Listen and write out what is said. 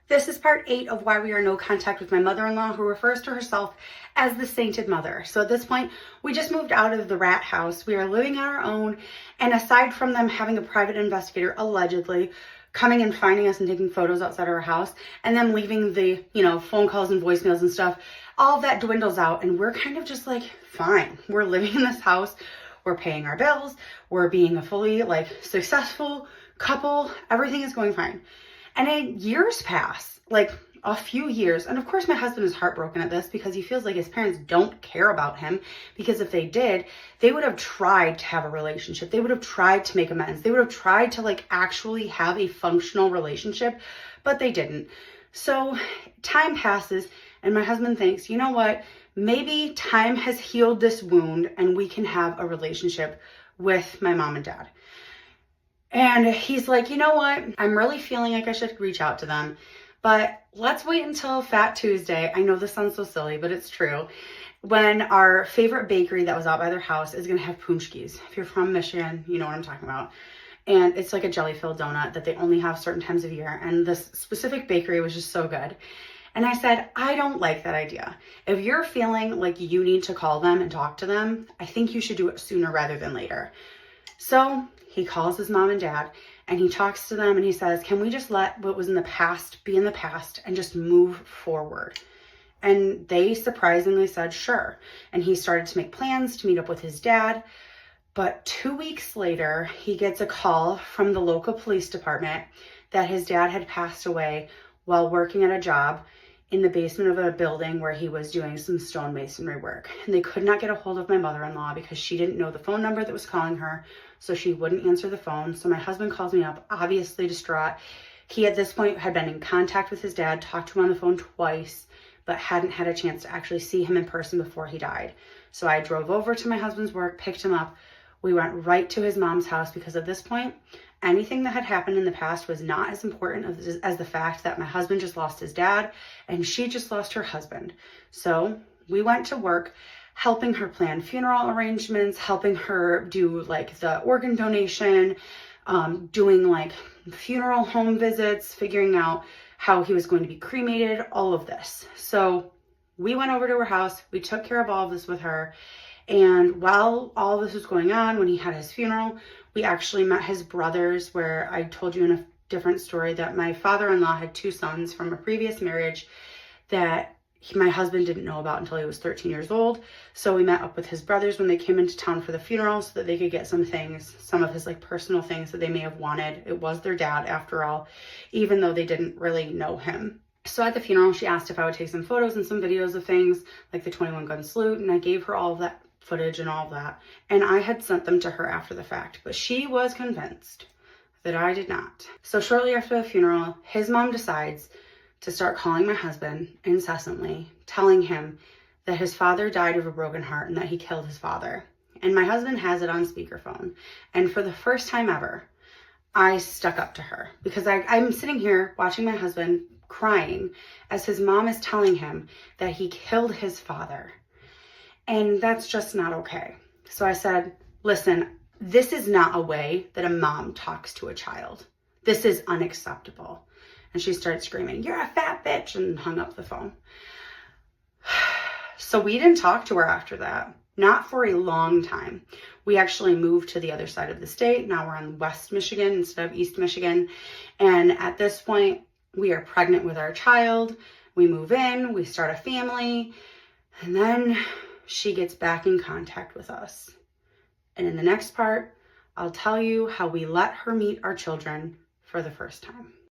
This is part 8 of why we are no contact with my mother-in-law, who refers to herself as the sainted mother. So at this point, we just moved out of the rat house. We are living on our own. And aside from them having a private investigator, allegedly, coming and finding us and taking photos outside our house, and then leaving the, phone calls and voicemails and stuff, all of that dwindles out. And we're kind of just like, fine. We're living in this house. We're paying our bills. We're being a fully successful couple. Everything is going fine. And then years pass, a few years. And of course, my husband is heartbroken at this because he feels like his parents don't care about him. Because if they did, they would have tried to have a relationship. They would have tried to make amends. They would have tried to actually have a functional relationship, but they didn't. So time passes and my husband thinks, you know what? Maybe time has healed this wound and we can have a relationship with my mom and dad. And he's like, you know what? I'm really feeling like I should reach out to them, but let's wait until Fat Tuesday. I know this sounds so silly, but it's true. When our favorite bakery that was out by their house is going to have punchkis. If you're from Michigan, you know what I'm talking about. And it's like a jelly-filled donut that they only have certain times of year. And this specific bakery was just so good. And I said, I don't like that idea. If you're feeling like you need to call them and talk to them, I think you should do it sooner rather than later. So he calls his mom and dad and he talks to them and he says, can we just let what was in the past be in the past and just move forward? And they surprisingly said, sure. And he started to make plans to meet up with his dad. But 2 weeks later, he gets a call from the local police department that his dad had passed away while working at a job in the basement of a building where he was doing some stonemasonry work. And they could not get a hold of my mother-in-law because she didn't know the phone number that was calling her, so she wouldn't answer the phone. So my husband calls me up, obviously distraught. He at this point had been in contact with his dad, talked to him on the phone twice, but hadn't had a chance to actually see him in person before he died. So I drove over to my husband's work, picked him up. We went right to his mom's house because at this point, anything that had happened in the past was not as important as the fact that my husband just lost his dad and she just lost her husband. So we went to work helping her plan funeral arrangements, helping her do the organ donation, doing funeral home visits, figuring out how he was going to be cremated, all of this. So we went over to her house. We took care of all of this with her. And while all this was going on, when he had his funeral, we actually met his brothers, where I told you in a different story that my father-in-law had 2 sons from a previous marriage that my husband didn't know about until he was 13 years old. So we met up with his brothers when they came into town for the funeral so that they could get some things, some of his personal things that they may have wanted. It was their dad after all, even though they didn't really know him. So at the funeral, she asked if I would take some photos and some videos of things like the 21 gun salute. And I gave her all of that footage and all of that. And I had sent them to her after the fact, but she was convinced that I did not. So shortly after the funeral, his mom decides to start calling my husband incessantly, telling him that his father died of a broken heart and that he killed his father. And my husband has it on speakerphone. And for the first time ever, I stuck up to her because I'm sitting here watching my husband crying as his mom is telling him that he killed his father. And that's just not okay. So I said, listen, this is not a way that a mom talks to a child. This is unacceptable. And she started screaming, you're a fat bitch, and hung up the phone. So we didn't talk to her after that, not for a long time. We actually moved to the other side of the state. Now we're in West Michigan instead of East Michigan. And at this point, we are pregnant with our child. We move in, we start a family, and then she gets back in contact with us. And in the next part, I'll tell you how we let her meet our children for the first time.